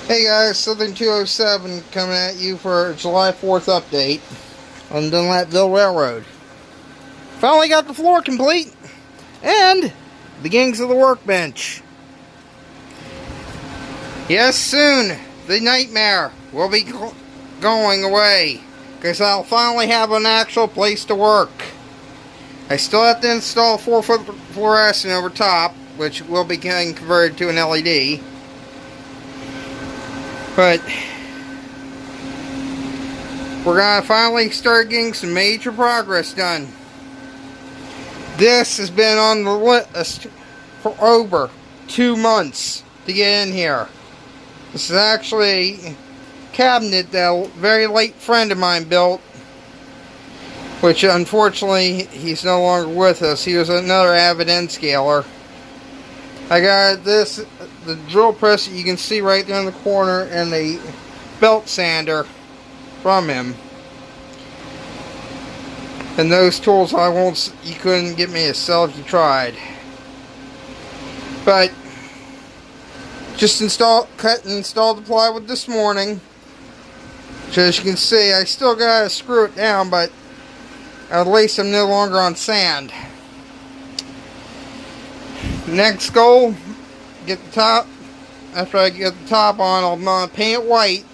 Hey guys, Southern 207 coming at you for a July 4th update on the Dunlapville Railroad. Finally got the floor complete and beginnings of the workbench. Yes, soon the nightmare will be going away because I'll finally have an actual place to work. I still have to install 4-foot fluorescent over top, which will be getting converted to an LED. But we're going to finally start getting some major progress done. This has been on the list for over 2 months to get in here. This is actually a cabinet that a very late friend of mine built, which unfortunately he's no longer with us. He was another avid N-scaler. I got this, the drill press that you can see right there in the corner, and the belt sander from him. And those tools you couldn't get me to sell if you tried. But just cut and installed the plywood this morning. So as you can see, I still gotta screw it down, but at least I'm no longer on sand. Next goal, get the top. After I get the top on, I'll paint it white.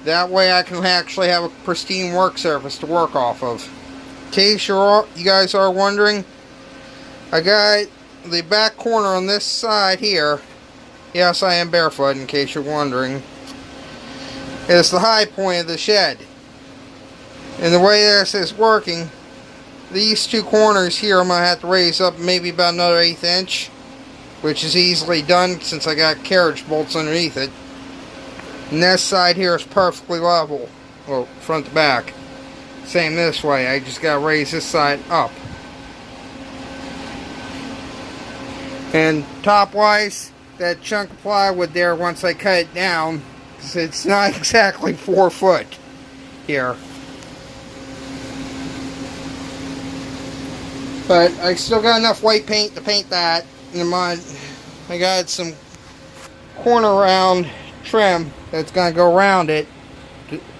That way I can actually have a pristine work surface to work off of. In case you guys are wondering, I got the back corner on this side here. Yes, I am barefoot, in case you're wondering. It's the high point of the shed. And the way this is working, these two corners here I'm going to have to raise up maybe about another 1/8 inch, which is easily done since I got carriage bolts underneath it. And this side here is perfectly level, well, front to back. Same this way, I just got to raise this side up. And top wise, that chunk of plywood there, once I cut it down, because it's not exactly 4 foot here. But I still got enough white paint to paint that. And I got some corner round trim that's going to go around it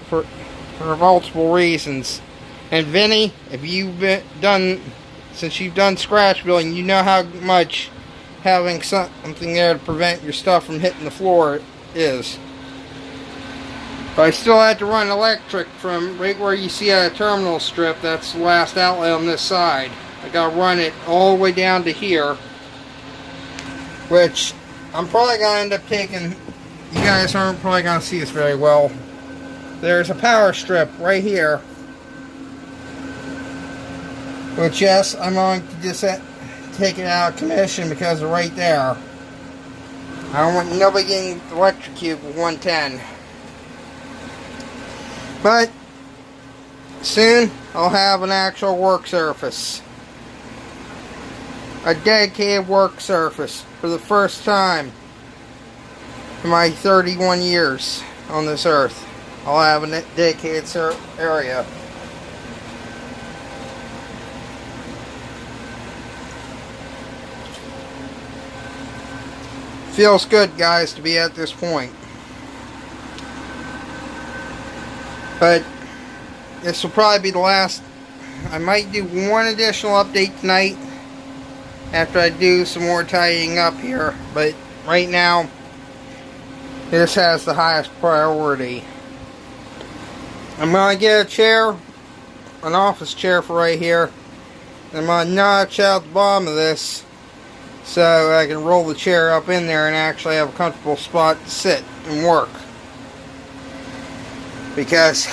for multiple reasons. And Vinny, if since you've done scratch building, you know how much having something there to prevent your stuff from hitting the floor is. But I still had to run electric from right where you see a terminal strip. That's the last outlet on this side. I gotta run it all the way down to here, which I'm probably gonna end up taking. You guys aren't probably gonna see this very well. There's a power strip right here, which, yes, I'm going to just take it out of commission because of right there. I don't want nobody getting electrocuted with 110. But soon I'll have an actual work surface. A dedicated work surface for the first time in my 31 years on this earth. I'll have a dedicated area. Feels good, guys, to be at this point. But this will probably be the last. I might do one additional update tonight after I do some more tidying up here, but right now this has the highest priority. I'm going to get a chair, an office chair for right here. I'm going to notch out the bottom of this so I can roll the chair up in there and actually have a comfortable spot to sit and work. Because,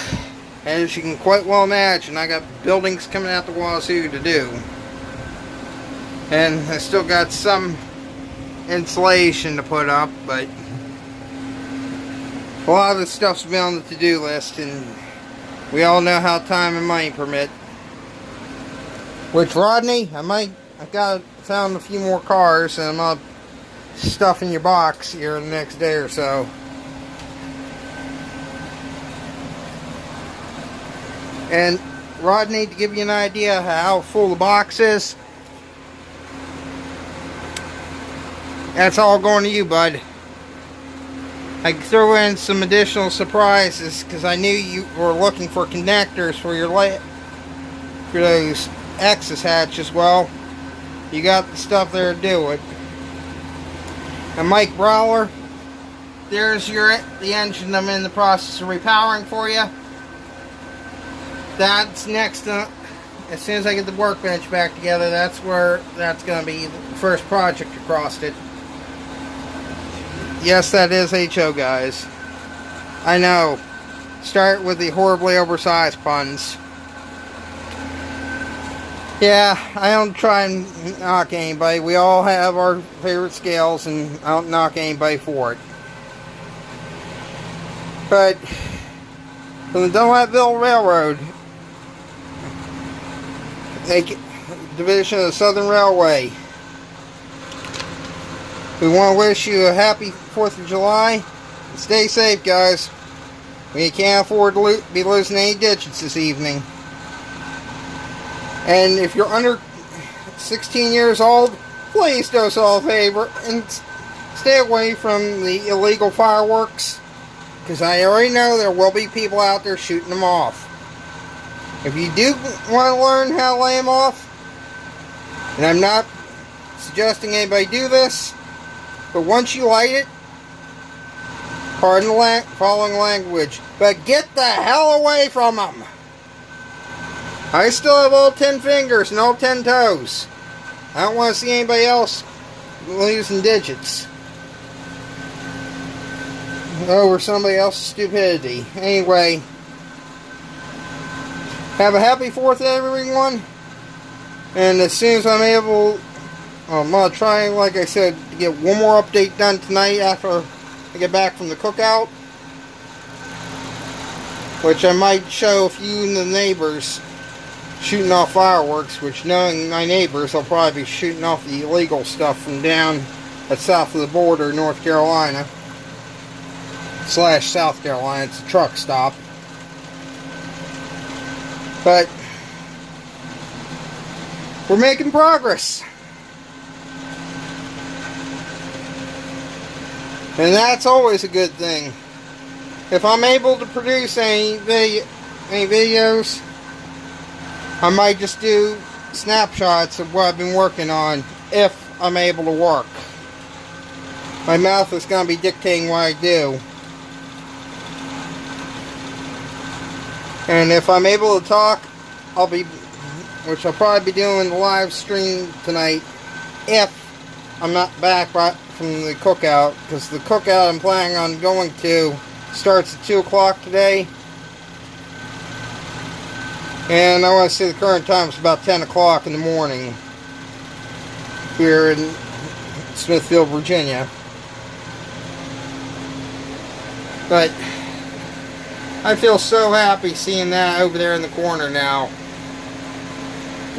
as you can quite well imagine, I got buildings coming out the wazoo to do. And I still got some insulation to put up, but a lot of the stuff's been on the to-do list, and we all know how time and money permit. Which, Rodney, I've found a few more cars, and I'm gonna stuff in your box here in the next day or so. And Rodney, to give you an idea how full the box is, that's all going to you, bud. I threw in some additional surprises because I knew you were looking for connectors for your for those X's hatch as well. You got the stuff there to do it. And Mike Brawler, there's the engine I'm in the process of repowering for you. That's next to, as soon as I get the workbench back together, that's where that's going to be the first project across it. Yes, that is HO, guys. I know. Start with the horribly oversized puns. Yeah, I don't try and knock anybody. We all have our favorite scales, and I don't knock anybody for it. But from the Dunlapville Railroad, a division of the Southern Railway, we want to wish you a happy 4th of July. Stay safe, guys. We can't afford to be losing any digits this evening. And if you're under 16 years old, please do us all a favor and stay away from the illegal fireworks, because I already know there will be people out there shooting them off. If you do want to learn how to lay them off, and I'm not suggesting anybody do this, but once you light it, pardon the following language, but get the hell away from them. I still have all 10 fingers and all 10 toes. I don't want to see anybody else losing digits over somebody else's stupidity. Anyway, have a happy 4th, everyone. And as soon as I'm able, I'm going to try, like I said, to get one more update done tonight after I get back from the cookout, which I might show a few of the neighbors shooting off fireworks, which, knowing my neighbors, I'll probably be shooting off the illegal stuff from down at south of the border, North Carolina / South Carolina. It's a truck stop. But we're making progress, and that's always a good thing. If I'm able to produce any videos, I might just do snapshots of what I've been working on if I'm able to work. My mouth is going to be dictating what I do. And if I'm able to talk, which I'll probably be doing the live stream tonight if I'm not back from the cookout, because the cookout I'm planning on going to starts at 2 o'clock today. And I want to say the current time is about 10 o'clock in the morning here in Smithfield, Virginia. But I feel so happy seeing that over there in the corner now.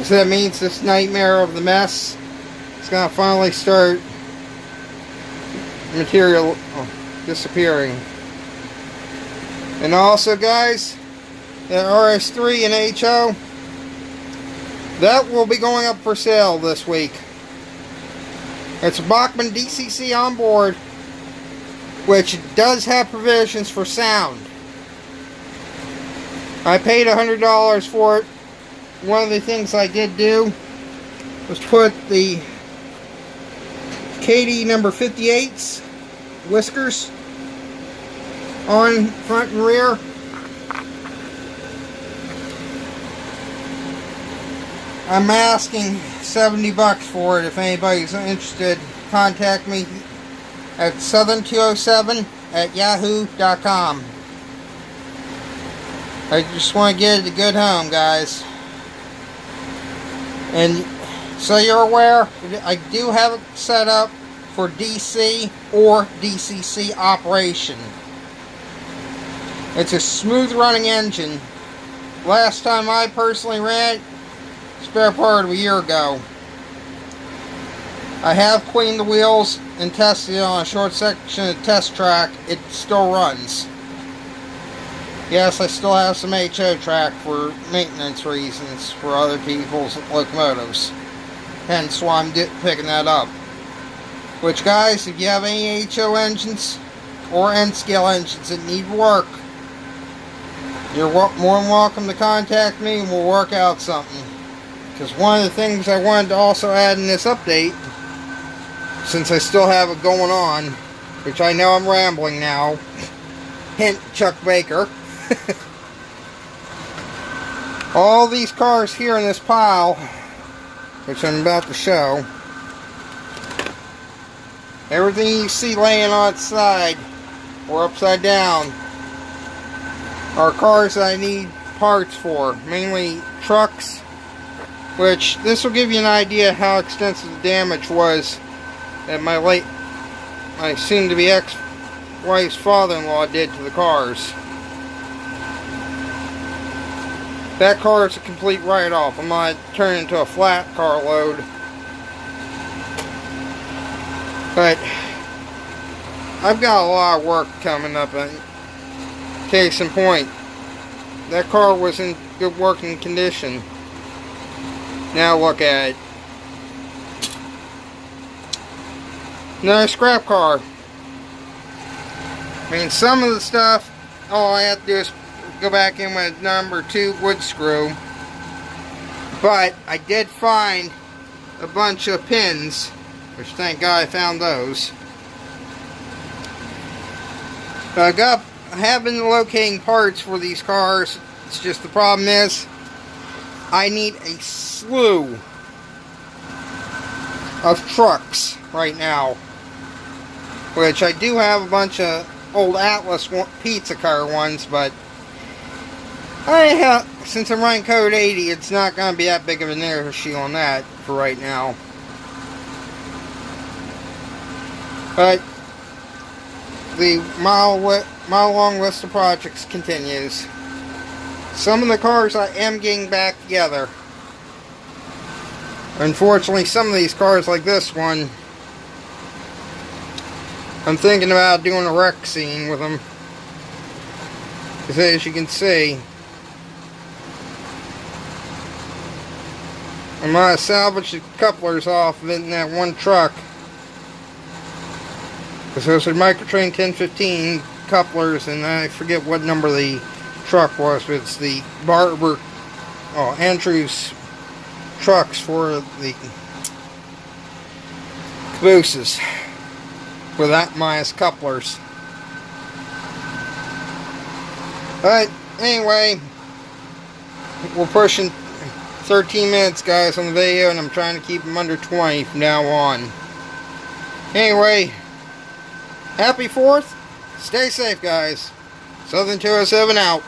So that means this nightmare of the mess is going to finally start disappearing. And also, guys, the RS3 and HO, that will be going up for sale this week. It's a Bachmann DCC on board, which does have provisions for sound. I paid $100 for it. One of the things I did do was put the KD number 58's whiskers on front and rear. I'm asking $70 for it. If anybody's interested, contact me at southern207@yahoo.com. I just want to get it a good home, guys. And so you're aware, I do have it set up for DC or DCC operation. It's a smooth running engine. Last time I personally ran it, spare part of a year ago. I have cleaned the wheels and tested it on a short section of test track. It still runs. Yes, I still have some HO track for maintenance reasons for other people's locomotives. Hence why I'm picking that up. Which, guys, if you have any HO engines, or N-scale engines that need work, you're more than welcome to contact me and we'll work out something. Because one of the things I wanted to also add in this update, since I still have it going on, which I know I'm rambling now, hint Chuck Baker, all these cars here in this pile, which I'm about to show, everything you see laying on its side or upside down are cars that I need parts for, mainly trucks, which this will give you an idea how extensive the damage was that my soon-to-be ex-wife's father-in-law did to the cars. That car is a complete write-off. I'm going to turn it into a flat car load. But I've got a lot of work coming up. Case in point, that car was in good working condition. Now look at it. Another scrap car. I mean, some of the stuff, all I have to do is go back in with number 2 wood screw. But I did find a bunch of pins, which thank God I found those. But I have been locating parts for these cars. It's just the problem is I need a slew of trucks right now, which I do have a bunch of old Atlas pizza car ones, but since I'm running code 80, it's not going to be that big of an issue on that for right now. But the mile-long list of projects continues. Some of the cars I am getting back together. Unfortunately, some of these cars, like this one, I'm thinking about doing a wreck scene with them. Because as you can see, I'm going to salvage the couplers off of it in that one truck. Because those are Microtrain 1015 couplers, and I forget what number the truck was, but it's the Andrews trucks for the cabooses with that minus couplers. But anyway, we're pushing 13 minutes, guys, on the video, and I'm trying to keep them under 20 from now on. Anyway, happy 4th. Stay safe, guys. Southern 207 out.